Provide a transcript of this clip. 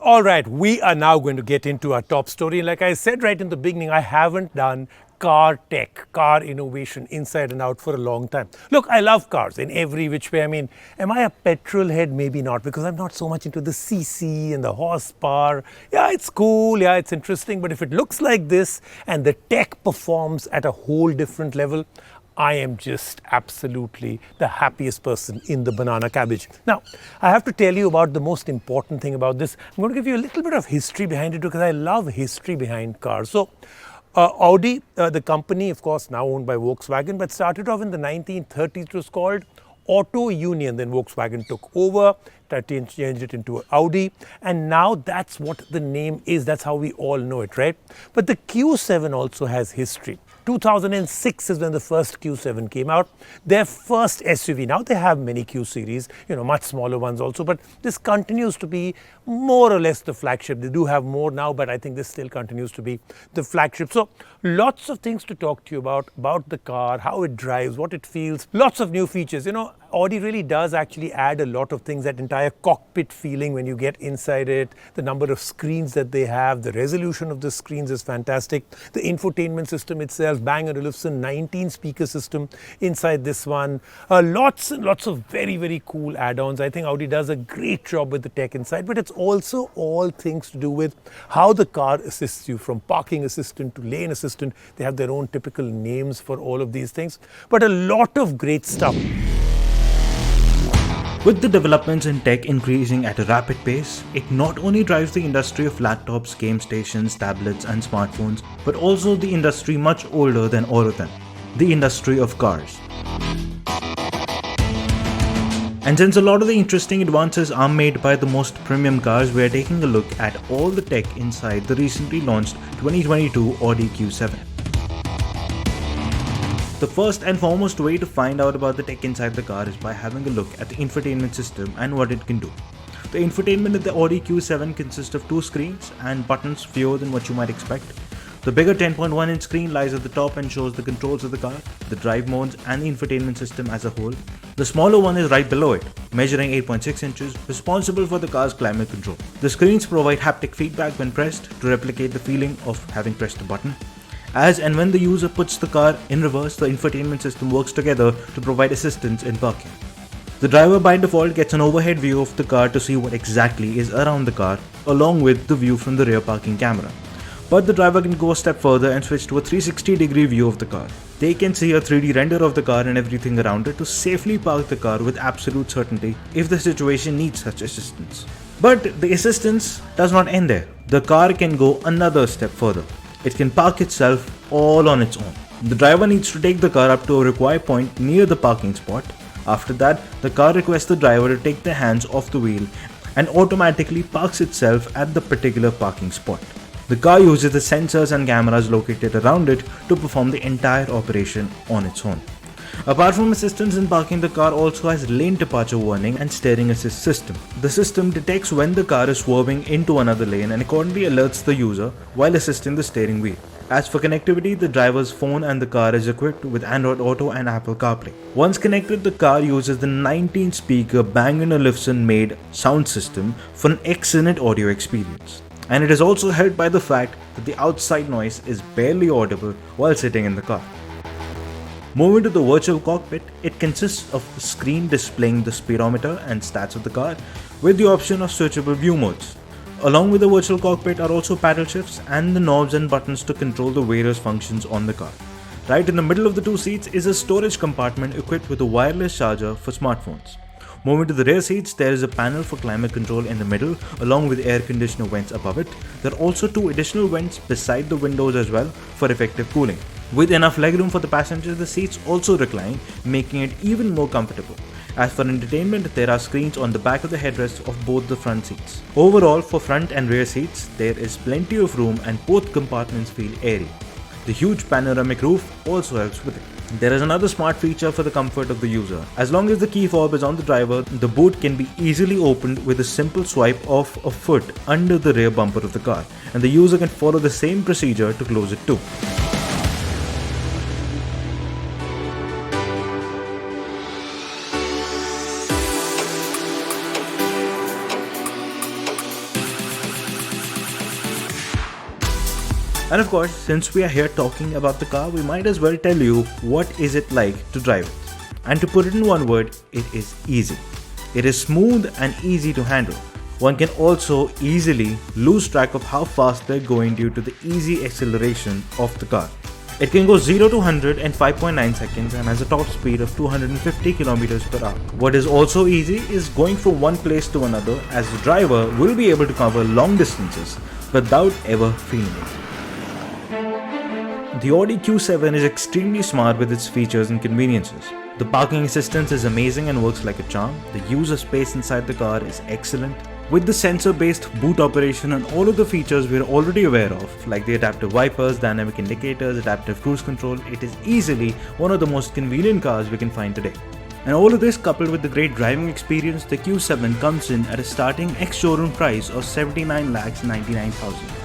All right, we are now going to get into our top story. Like I said right in the beginning, I haven't done car tech, car innovation inside and out for a long time. Look, I love cars in every which way. I mean, am I a petrol head? Maybe not, because I'm not so much into the CC and the horsepower. Yeah, it's cool. Yeah, it's interesting. But if it looks like this and the tech performs at a whole different level, I am just absolutely the happiest person in the banana cabbage. Now, I have to tell you about the most important thing about this. I'm going to give you a little bit of history behind it because I love history behind cars. So, Audi, the company, of course, now owned by Volkswagen, but started off in the 1930s. It was called Auto Union. Then Volkswagen took over, changed it into Audi, and now that's what the name is. That's how we all know it, right? But the Q7 also has history. 2006 is when the first Q7 came out, their first SUV. Now they have many Q series, much smaller ones also, but this continues to be more or less the flagship. They do have more now, but I think this still continues to be the flagship. So lots of things to talk to you about the car, how it drives, what it feels, lots of new features. Audi really does actually add a lot of things, that entire cockpit feeling when you get inside it, the number of screens that they have, the resolution of the screens is fantastic. The infotainment system itself, Bang & Olufsen 19 speaker system inside this one. Lots and lots of very, very cool add-ons. I think Audi does a great job with the tech inside, but it's also all things to do with how the car assists you, from parking assistant to lane assistant. They have their own typical names for all of these things, but a lot of great stuff. With the developments in tech increasing at a rapid pace, it not only drives the industry of laptops, game stations, tablets and smartphones, but also the industry much older than all of them, the industry of cars. And since a lot of the interesting advances are made by the most premium cars, we are taking a look at all the tech inside the recently launched 2022 Audi Q7. The first and foremost way to find out about the tech inside the car is by having a look at the infotainment system and what it can do. The infotainment of the Audi Q7 consists of two screens and buttons, fewer than what you might expect. The bigger 10.1-inch screen lies at the top and shows the controls of the car, the drive modes and the infotainment system as a whole. The smaller one is right below it, measuring 8.6 inches, responsible for the car's climate control. The screens provide haptic feedback when pressed to replicate the feeling of having pressed a button. As and when the user puts the car in reverse, the infotainment system works together to provide assistance in parking. The driver by default gets an overhead view of the car to see what exactly is around the car, along with the view from the rear parking camera. But the driver can go a step further and switch to a 360-degree view of the car. They can see a 3D render of the car and everything around it to safely park the car with absolute certainty if the situation needs such assistance. But the assistance does not end there. The car can go another step further. It can park itself all on its own. The driver needs to take the car up to a required point near the parking spot. After that, the car requests the driver to take their hands off the wheel and automatically parks itself at the particular parking spot. The car uses the sensors and cameras located around it to perform the entire operation on its own. Apart from assistance in parking, the car also has lane departure warning and steering assist system. The system detects when the car is swerving into another lane and accordingly alerts the user while assisting the steering wheel. As for connectivity, the driver's phone and the car is equipped with Android Auto and Apple CarPlay. Once connected, the car uses the 19-speaker Bang & Olufsen made sound system for an excellent audio experience. And it is also helped by the fact that the outside noise is barely audible while sitting in the car. Moving to the virtual cockpit, it consists of a screen displaying the speedometer and stats of the car with the option of switchable view modes. Along with the virtual cockpit are also paddle shifts and the knobs and buttons to control the various functions on the car. Right in the middle of the two seats is a storage compartment equipped with a wireless charger for smartphones. Moving to the rear seats, there is a panel for climate control in the middle along with air conditioner vents above it. There are also two additional vents beside the windows as well for effective cooling. With enough legroom for the passengers, the seats also recline, making it even more comfortable. As for entertainment, there are screens on the back of the headrests of both the front seats. Overall, for front and rear seats, there is plenty of room and both compartments feel airy. The huge panoramic roof also helps with it. There is another smart feature for the comfort of the user. As long as the key fob is on the driver, the boot can be easily opened with a simple swipe of a foot under the rear bumper of the car, and the user can follow the same procedure to close it too. And of course, since we are here talking about the car, we might as well tell you what is it like to drive it. And to put it in one word, it is easy. It is smooth and easy to handle. One can also easily lose track of how fast they're going due to the easy acceleration of the car. It can go 0 to 100 in 5.9 seconds and has a top speed of 250 km per hour. What is also easy is going from one place to another, as the driver will be able to cover long distances without ever feeling it. The Audi Q7 is extremely smart with its features and conveniences. The parking assistance is amazing and works like a charm. The use of space inside the car is excellent. With the sensor-based boot operation and all of the features we're already aware of, like the adaptive wipers, dynamic indicators, adaptive cruise control, it is easily one of the most convenient cars we can find today. And all of this coupled with the great driving experience, the Q7 comes in at a starting ex-showroom price of 79,99,000.